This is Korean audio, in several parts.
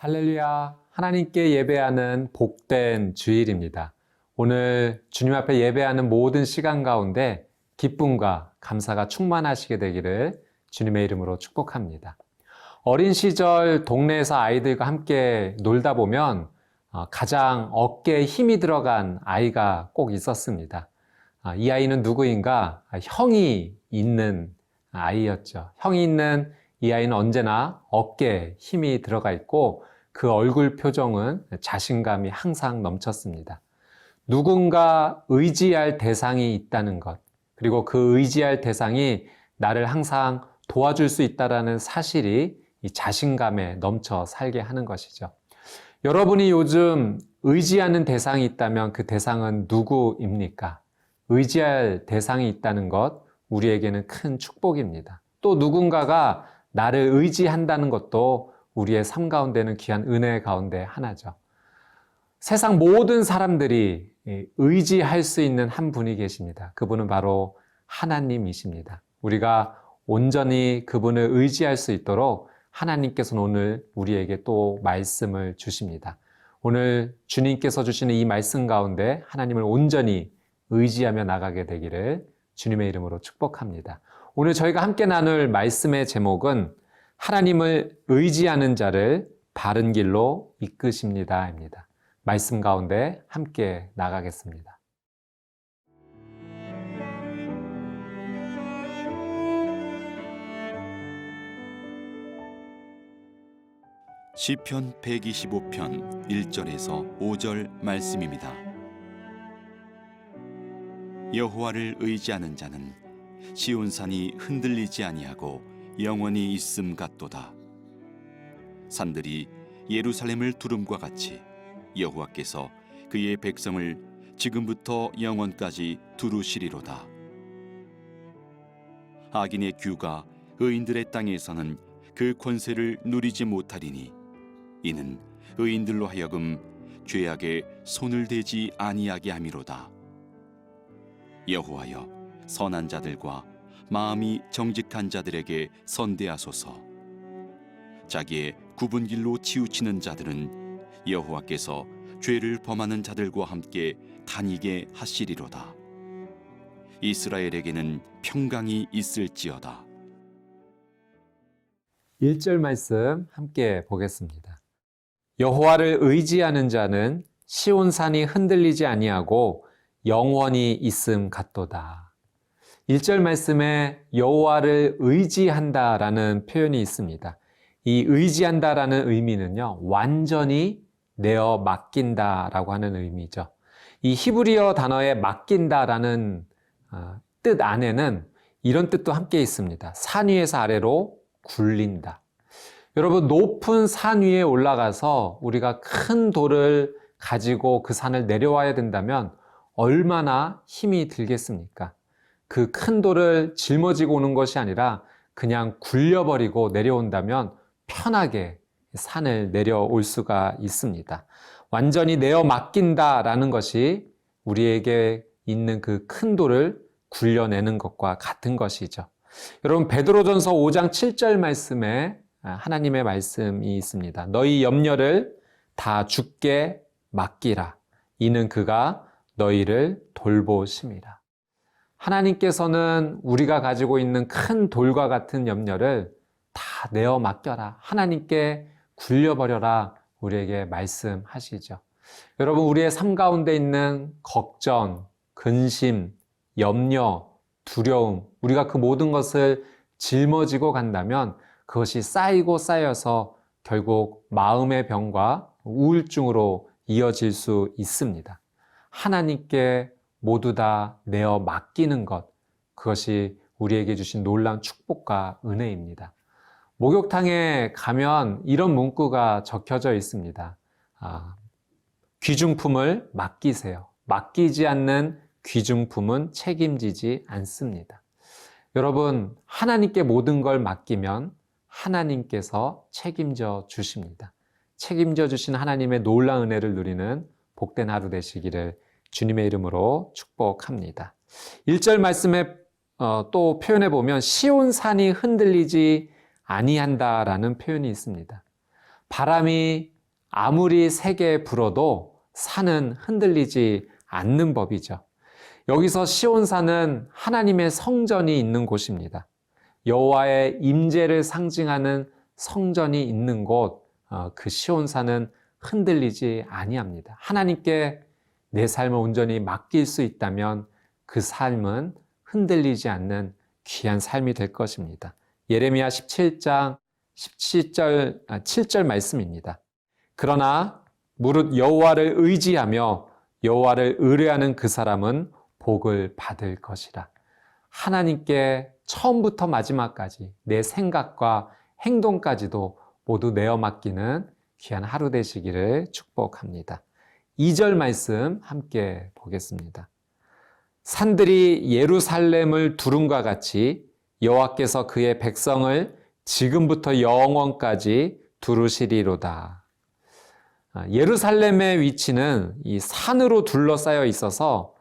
할렐루야, 하나님께 예배하는 복된 주일입니다. 오늘 주님 앞에 예배하는 모든 시간 가운데 기쁨과 감사가 충만하시게 되기를 주님의 이름으로 축복합니다. 어린 시절 동네에서 아이들과 함께 놀다 보면 가장 어깨에 힘이 들어간 아이가 꼭 있었습니다. 이 아이는 누구인가? 형이 있는 아이였죠. 형이 있는 이 아이는 언제나 어깨에 힘이 들어가 있고 그 얼굴 표정은 자신감이 항상 넘쳤습니다. 누군가 의지할 대상이 있다는 것, 그리고 그 의지할 대상이 나를 항상 도와줄 수 있다는 사실이 이 자신감에 넘쳐 살게 하는 것이죠. 여러분이 요즘 의지하는 대상이 있다면 그 대상은 누구입니까? 의지할 대상이 있다는 것, 우리에게는 큰 축복입니다. 또 누군가가 나를 의지한다는 것도 우리의 삶 가운데는 귀한 은혜 가운데 하나죠. 세상 모든 사람들이 의지할 수 있는 한 분이 계십니다. 그분은 바로 하나님이십니다. 우리가 온전히 그분을 의지할 수 있도록 하나님께서는 오늘 우리에게 또 말씀을 주십니다. 오늘 주님께서 주시는 이 말씀 가운데 하나님을 온전히 의지하며 나가게 되기를 주님의 이름으로 축복합니다. 오늘 저희가 함께 나눌 말씀의 제목은 하나님을 의지하는 자를 바른 길로 이끄십니다입니다. 말씀 가운데 함께 나가겠습니다. 시편 125편 1절에서 5절 말씀입니다. 여호와를 의지하는 자는 시온산이 흔들리지 아니하고 영원히 있음 같도다. 산들이 예루살렘을 두름과 같이 여호와께서 그의 백성을 지금부터 영원까지 두루시리로다. 악인의 규가 의인들의 땅에서는 그 권세를 누리지 못하리니 이는 의인들로 하여금 죄악에 손을 대지 아니하게 함이로다. 여호와여, 선한 자들과 마음이 정직한 자들에게 선대하소서. 자기의 굽은 길로 치우치는 자들은 여호와께서 죄를 범하는 자들과 함께 다니게 하시리로다. 이스라엘에게는 평강이 있을지어다. 1절 말씀 함께 보겠습니다. 여호와를 의지하는 자는 시온산이 흔들리지 아니하고 영원히 있음 같도다. 1절 말씀에 여호와를 의지한다라는 표현이 있습니다. 이 의지한다라는 의미는요, 완전히 내어 맡긴다라고 하는 의미죠. 이 히브리어 단어에 맡긴다라는 뜻 안에는 이런 뜻도 함께 있습니다. 산 위에서 아래로 굴린다. 여러분, 높은 산 위에 올라가서 우리가 큰 돌을 가지고 그 산을 내려와야 된다면 얼마나 힘이 들겠습니까? 그 큰 돌을 짊어지고 오는 것이 아니라 그냥 굴려버리고 내려온다면 편하게 산을 내려올 수가 있습니다. 완전히 내어 맡긴다라는 것이 우리에게 있는 그 큰 돌을 굴려내는 것과 같은 것이죠. 여러분, 베드로전서 5장 7절 말씀에 하나님의 말씀이 있습니다. 너희 염려를 다 주께 맡기라. 이는 그가 너희를 돌보심이라. 하나님께서는 우리가 가지고 있는 큰 돌과 같은 염려를 다 내어 맡겨라. 하나님께 굴려버려라. 우리에게 말씀하시죠. 여러분, 우리의 삶 가운데 있는 걱정, 근심, 염려, 두려움, 우리가 그 모든 것을 짊어지고 간다면 그것이 쌓이고 쌓여서 결국 마음의 병과 우울증으로 이어질 수 있습니다. 하나님께 모두 다 내어 맡기는 것, 그것이 우리에게 주신 놀라운 축복과 은혜입니다. 목욕탕에 가면 이런 문구가 적혀져 있습니다. 귀중품을 맡기세요. 맡기지 않는 귀중품은 책임지지 않습니다. 여러분, 하나님께 모든 걸 맡기면 하나님께서 책임져 주십니다. 책임져 주신 하나님의 놀라운 은혜를 누리는 복된 하루 되시기를 주님의 이름으로 축복합니다. 1절 말씀에 또 표현해 보면 시온산이 흔들리지 아니한다라는 표현이 있습니다. 바람이 아무리 세게 불어도 산은 흔들리지 않는 법이죠. 여기서 시온산은 하나님의 성전이 있는 곳입니다. 여호와의 임재를 상징하는 성전이 있는 곳, 그 시온산은 흔들리지 아니합니다. 하나님께 내 삶을 온전히 맡길 수 있다면 그 삶은 흔들리지 않는 귀한 삶이 될 것입니다. 예레미야 17장 7절 말씀입니다. 그러나 무릇 여호와를 의지하며 여호와를 의뢰하는 그 사람은 복을 받을 것이라. 하나님께 처음부터 마지막까지 내 생각과 행동까지도 모두 내어 맡기는 귀한 하루 되시기를 축복합니다. 2절 말씀 함께 보겠습니다. 산들이 예루살렘을 두름과 같이 여호와께서 그의 백성을 지금부터 영원까지 두르시리로다. 예루살렘의 위치는 이 산으로 둘러싸여 있어서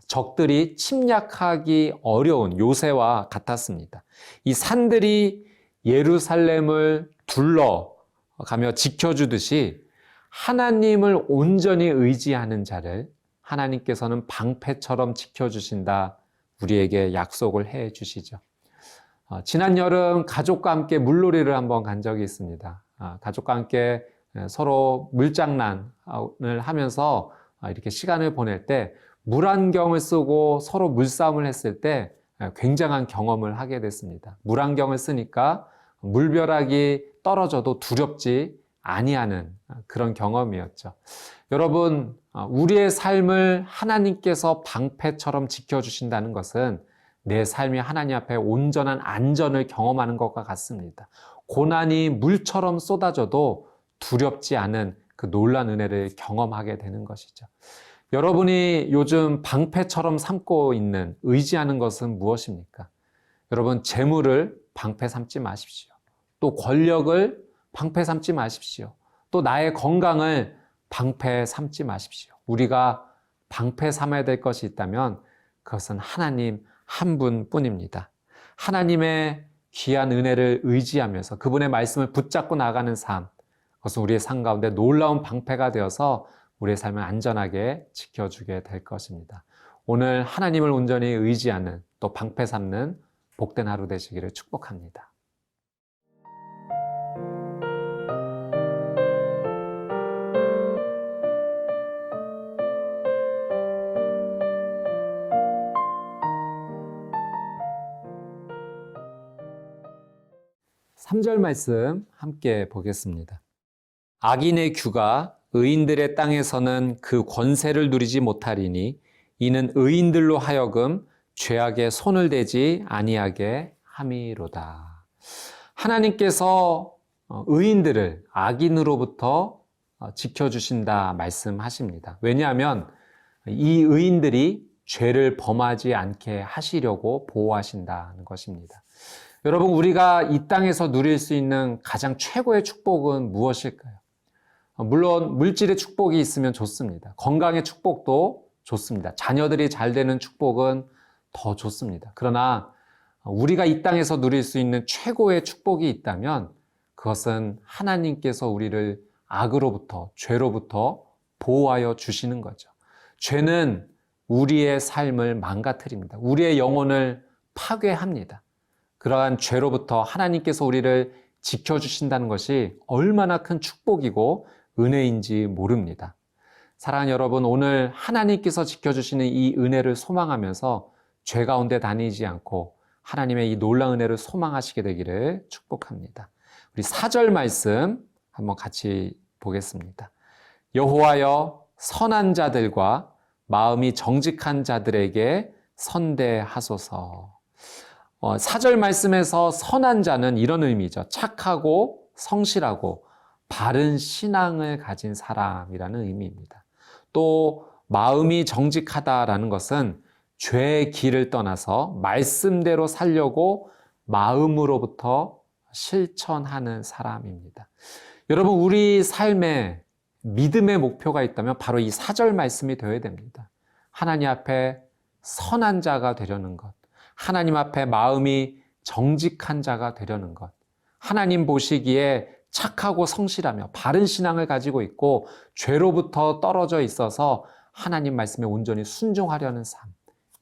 적들이 침략하기 어려운 요새와 같았습니다. 이 산들이 예루살렘을 둘러가며 지켜주듯이 하나님을 온전히 의지하는 자를 하나님께서는 방패처럼 지켜주신다, 우리에게 약속을 해 주시죠. 지난 여름 가족과 함께 물놀이를 한번 간 적이 있습니다. 가족과 함께 서로 물장난을 하면서 이렇게 시간을 보낼 때 물안경을 쓰고 서로 물싸움을 했을 때 굉장한 경험을 하게 됐습니다. 물안경을 쓰니까 물벼락이 떨어져도 두렵지 아니하는 그런 경험이었죠. 여러분, 우리의 삶을 하나님께서 방패처럼 지켜주신다는 것은 내 삶이 하나님 앞에 온전한 안전을 경험하는 것과 같습니다. 고난이 물처럼 쏟아져도 두렵지 않은 그 놀라운 은혜를 경험하게 되는 것이죠. 여러분이 요즘 방패처럼 삼고 있는, 의지하는 것은 무엇입니까? 여러분, 재물을 방패 삼지 마십시오. 또 권력을 방패 삼지 마십시오. 또 나의 건강을 방패 삼지 마십시오. 우리가 방패 삼아야 될 것이 있다면 그것은 하나님 한 분뿐입니다. 하나님의 귀한 은혜를 의지하면서 그분의 말씀을 붙잡고 나가는 삶, 그것은 우리의 삶 가운데 놀라운 방패가 되어서 우리의 삶을 안전하게 지켜주게 될 것입니다. 오늘 하나님을 온전히 의지하는, 또 방패 삼는 복된 하루 되시기를 축복합니다. 삼절 말씀 함께 보겠습니다. 악인의 규가 의인들의 땅에서는 그 권세를 누리지 못하리니 이는 의인들로 하여금 죄악에 손을 대지 아니하게 함이로다. 하나님께서 의인들을 악인으로부터 지켜주신다 말씀하십니다. 왜냐하면 이 의인들이 죄를 범하지 않게 하시려고 보호하신다는 것입니다. 여러분, 우리가 이 땅에서 누릴 수 있는 가장 최고의 축복은 무엇일까요? 물론 물질의 축복이 있으면 좋습니다. 건강의 축복도 좋습니다. 자녀들이 잘 되는 축복은 더 좋습니다. 그러나 우리가 이 땅에서 누릴 수 있는 최고의 축복이 있다면 그것은 하나님께서 우리를 악으로부터, 죄로부터 보호하여 주시는 거죠. 죄는 우리의 삶을 망가뜨립니다. 우리의 영혼을 파괴합니다. 그러한 죄로부터 하나님께서 우리를 지켜주신다는 것이 얼마나 큰 축복이고 은혜인지 모릅니다. 사랑하는 여러분, 오늘 하나님께서 지켜주시는 이 은혜를 소망하면서 죄 가운데 다니지 않고 하나님의 이 놀라운 은혜를 소망하시게 되기를 축복합니다. 우리 4절 말씀 한번 같이 보겠습니다. 여호와여, 선한 자들과 마음이 정직한 자들에게 선대하소서. 4절 말씀에서 선한 자는 이런 의미죠. 착하고 성실하고 바른 신앙을 가진 사람이라는 의미입니다. 또 마음이 정직하다라는 것은 죄의 길을 떠나서 말씀대로 살려고 마음으로부터 실천하는 사람입니다. 여러분, 우리 삶에 믿음의 목표가 있다면 바로 이 4절 말씀이 되어야 됩니다. 하나님 앞에 선한 자가 되려는 것, 하나님 앞에 마음이 정직한 자가 되려는 것, 하나님 보시기에 착하고 성실하며 바른 신앙을 가지고 있고 죄로부터 떨어져 있어서 하나님 말씀에 온전히 순종하려는 삶.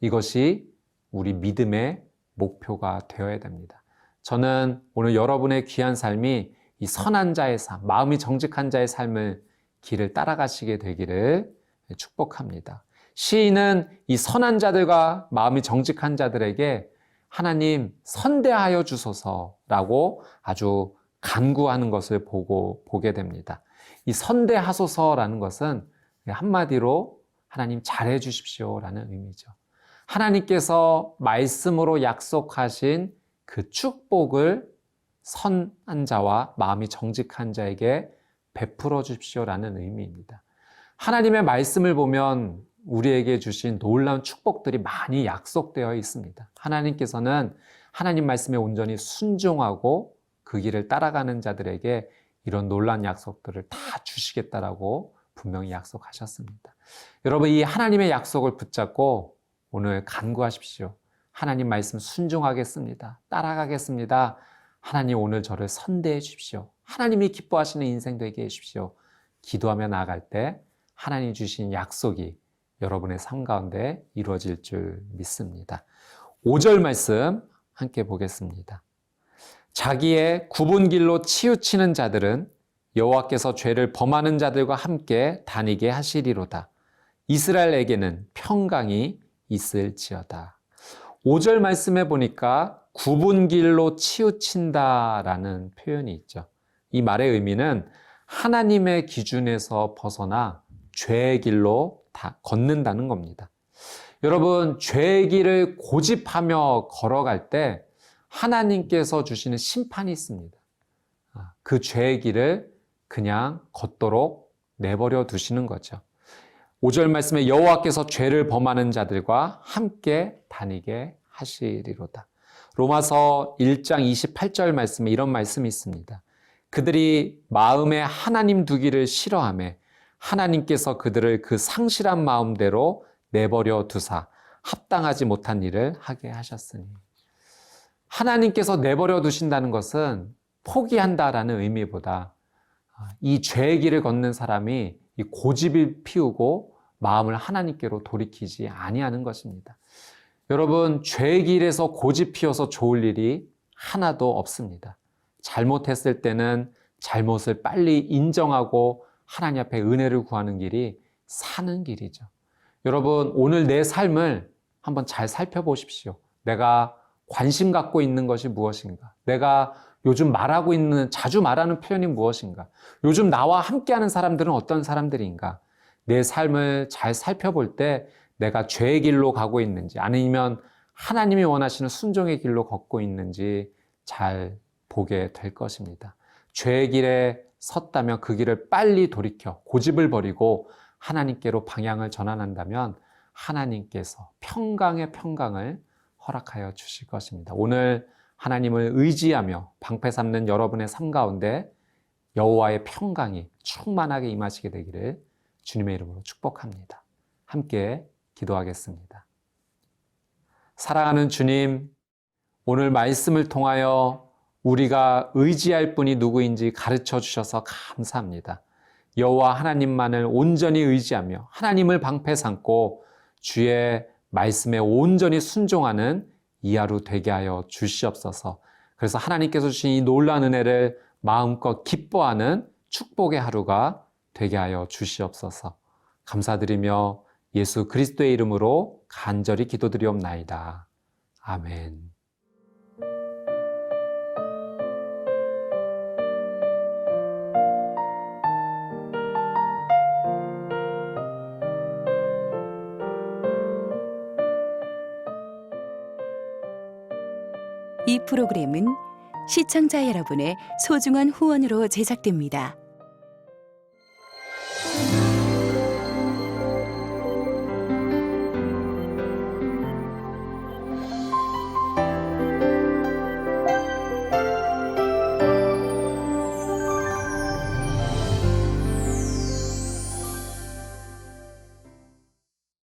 이것이 우리 믿음의 목표가 되어야 됩니다. 저는 오늘 여러분의 귀한 삶이 이 선한 자의 삶, 마음이 정직한 자의 삶을 길을 따라가시게 되기를 축복합니다. 시인은 이 선한 자들과 마음이 정직한 자들에게 하나님 선대하여 주소서라고 아주 간구하는 것을 보게 됩니다. 이 선대하소서라는 것은 한마디로 하나님 잘해 주십시오라는 의미죠. 하나님께서 말씀으로 약속하신 그 축복을 선한 자와 마음이 정직한 자에게 베풀어 주십시오라는 의미입니다. 하나님의 말씀을 보면 우리에게 주신 놀라운 축복들이 많이 약속되어 있습니다. 하나님께서는 하나님 말씀에 온전히 순종하고 그 길을 따라가는 자들에게 이런 놀라운 약속들을 다 주시겠다라고 분명히 약속하셨습니다. 여러분, 이 하나님의 약속을 붙잡고 오늘 간구하십시오. 하나님 말씀 순종하겠습니다. 따라가겠습니다. 하나님 오늘 저를 선대해 주십시오. 하나님이 기뻐하시는 인생 되게 해주십시오. 기도하며 나아갈 때 하나님 주신 약속이 여러분의 삶 가운데 이루어질 줄 믿습니다. 5절 말씀 함께 보겠습니다. 자기의 굽은 길로 치우치는 자들은 여호와께서 죄를 범하는 자들과 함께 다니게 하시리로다. 이스라엘에게는 평강이 있을지어다. 5절 말씀에 보니까 굽은 길로 치우친다라는 표현이 있죠. 이 말의 의미는 하나님의 기준에서 벗어나 죄의 길로 다 걷는다는 겁니다. 여러분, 죄의 길을 고집하며 걸어갈 때 하나님께서 주시는 심판이 있습니다. 그 죄의 길을 그냥 걷도록 내버려 두시는 거죠. 5절 말씀에 여호와께서 죄를 범하는 자들과 함께 다니게 하시리로다. 로마서 1장 28절 말씀에 이런 말씀이 있습니다. 그들이 마음에 하나님 두기를 싫어하며 하나님께서 그들을 그 상실한 마음대로 내버려 두사 합당하지 못한 일을 하게 하셨으니. 하나님께서 내버려 두신다는 것은 포기한다라는 의미보다 이 죄의 길을 걷는 사람이 이 고집을 피우고 마음을 하나님께로 돌이키지 아니하는 것입니다. 여러분, 죄의 길에서 고집 피워서 좋을 일이 하나도 없습니다. 잘못했을 때는 잘못을 빨리 인정하고 하나님 앞에 은혜를 구하는 길이 사는 길이죠. 여러분, 오늘 내 삶을 한번 잘 살펴보십시오. 내가 관심 갖고 있는 것이 무엇인가? 내가 요즘 말하고 있는, 자주 말하는 표현이 무엇인가? 요즘 나와 함께하는 사람들은 어떤 사람들인가? 내 삶을 잘 살펴볼 때 내가 죄의 길로 가고 있는지 아니면 하나님이 원하시는 순종의 길로 걷고 있는지 잘 보게 될 것입니다. 죄의 길에 섰다면 그 길을 빨리 돌이켜 고집을 버리고 하나님께로 방향을 전환한다면 하나님께서 평강의 평강을 허락하여 주실 것입니다. 오늘 하나님을 의지하며 방패 삼는 여러분의 삶 가운데 여호와의 평강이 충만하게 임하시게 되기를 주님의 이름으로 축복합니다. 함께 기도하겠습니다. 사랑하는 주님, 오늘 말씀을 통하여 우리가 의지할 분이 누구인지 가르쳐 주셔서 감사합니다. 여호와 하나님만을 온전히 의지하며 하나님을 방패 삼고 주의 말씀에 온전히 순종하는 이 하루 되게 하여 주시옵소서. 그래서 하나님께서 주신 이 놀라운 은혜를 마음껏 기뻐하는 축복의 하루가 되게 하여 주시옵소서. 감사드리며 예수 그리스도의 이름으로 간절히 기도드리옵나이다. 아멘. 이 프로그램은 시청자 여러분의 소중한 후원으로 제작됩니다.